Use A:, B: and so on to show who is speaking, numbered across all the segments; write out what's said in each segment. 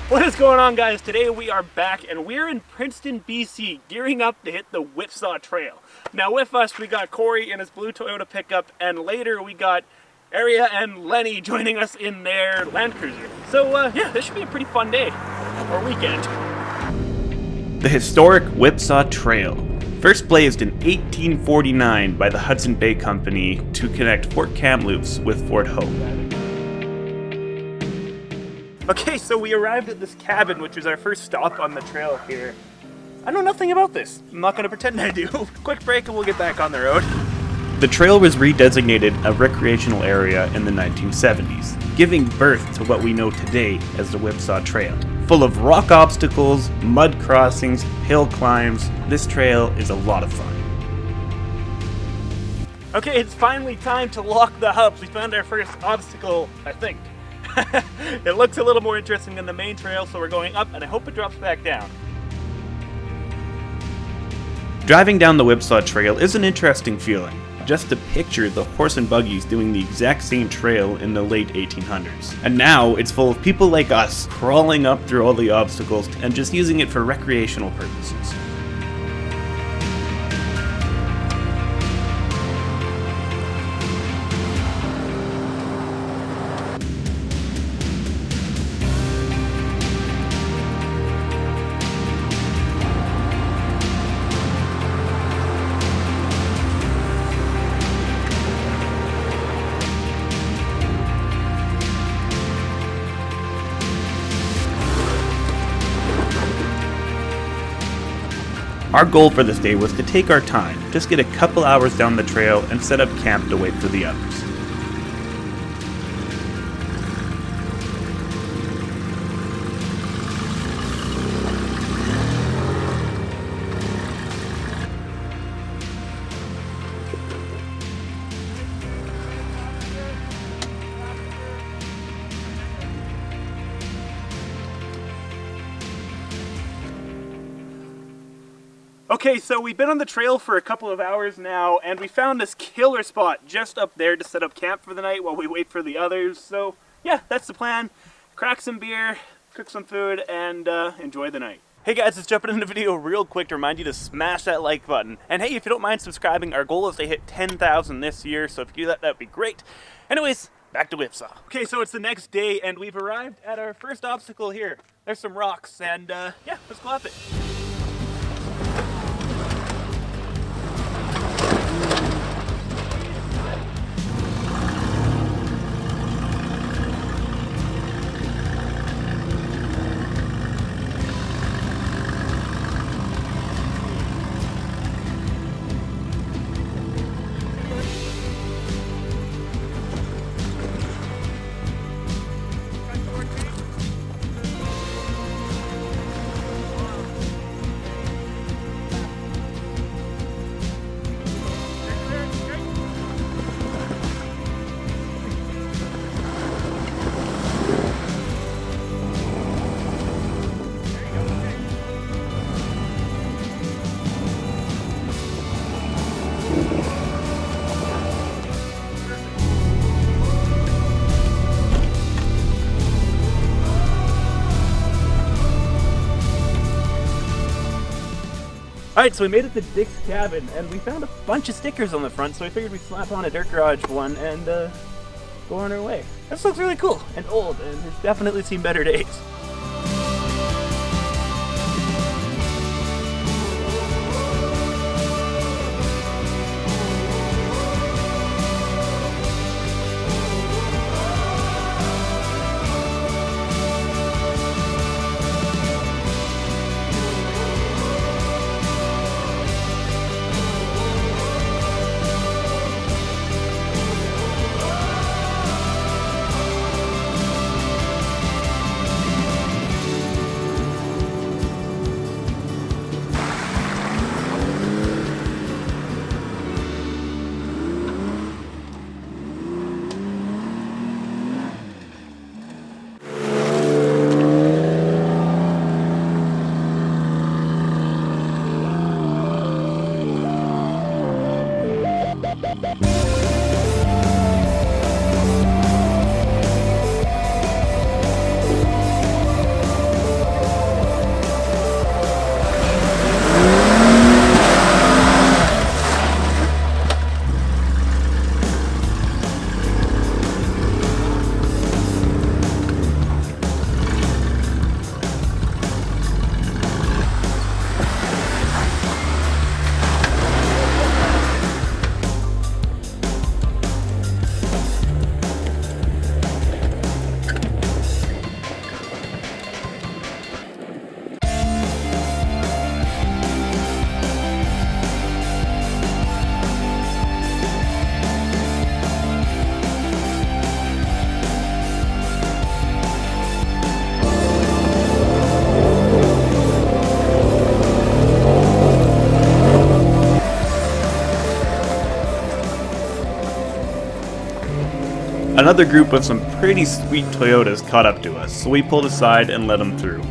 A: What is going on, guys? Today we are back and we're in Princeton BC gearing up to hit the Whipsaw Trail. Now with us we got Corey in his blue Toyota pickup, and later we got Aria and Lenny joining us in their Land Cruiser. So yeah, this should be a pretty fun day or weekend.
B: The historic Whipsaw Trail, first blazed in 1849 by the Hudson Bay Company to connect Fort Kamloops with Fort Hope.
A: Okay, so we arrived at this cabin, which was our first stop on the trail here. I know nothing about this. I'm not going to pretend I do. Quick break and we'll get back on the road.
B: The trail was redesignated a recreational area in the 1970s, giving birth to what we know today as the Whipsaw Trail. Full of rock obstacles, mud crossings, hill climbs, this trail is a lot of fun.
A: Okay, it's finally time to lock the hubs. We found our first obstacle, I think. It looks a little more interesting than the main trail, so we're going up and I hope it drops back down.
B: Driving down the Whipsaw Trail is an interesting feeling. Just to picture the horse and buggies doing the exact same trail in the late 1800s. And now it's full of people like us crawling up through all the obstacles and just using it for recreational purposes. Our goal for this day was to take our time, just get a couple hours down the trail and set up camp to wait for the others.
A: Okay, so we've been on the trail for a couple of hours now, and we found this killer spot just up there to set up camp for the night while we wait for the others. So yeah, that's the plan. Crack some beer, cook some food, and enjoy the night. Hey guys, let's jump into the video real quick to remind you to smash that like button. And hey, if you don't mind subscribing, our goal is to hit 10,000 this year, so if you do that, that'd be great. Anyways, back to Whipsaw. Okay, so it's the next day, and we've arrived at our first obstacle here. There's some rocks, and yeah, let's go up it. Alright, so we made it to Dick's cabin, and we found a bunch of stickers on the front, so I figured we'd slap on a Dirt.Garage one and go on our way. This looks really cool and old, and it's definitely seen better days.
B: Another group of some pretty sweet Toyotas caught up to us, so we pulled aside and let them through.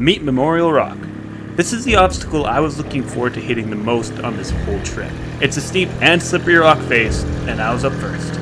B: Meet Memorial Rock. This is the obstacle I was looking forward to hitting the most on this whole trip. It's a steep and slippery rock face, and I was up first.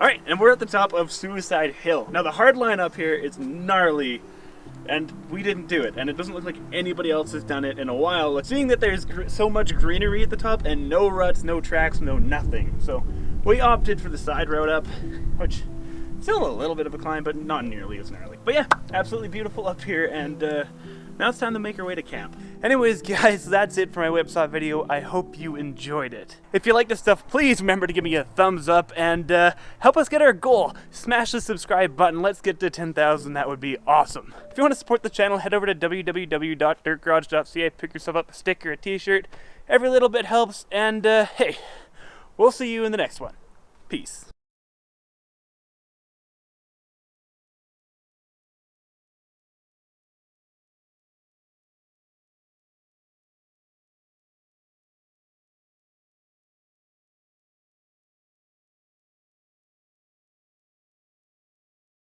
A: Alright, and we're at the top of Suicide Hill. Now the hard line up here is gnarly, and we didn't do it, and it doesn't look like anybody else has done it in a while. Seeing that there's so much greenery at the top and no ruts, no tracks, no nothing. So we opted for the side road up, which still a little bit of a climb, but not nearly as gnarly. But yeah, absolutely beautiful up here, and now it's time to make our way to camp. Anyways, guys, that's it for my Whipsaw video. I hope you enjoyed it. If you like this stuff, please remember to give me a thumbs up and help us get our goal. Smash the subscribe button. Let's get to 10,000. That would be awesome. If you want to support the channel, head over to www.Dirt.Garage.ca. Pick yourself up a sticker, a t-shirt. Every little bit helps. And hey, we'll see you in the next one. Peace.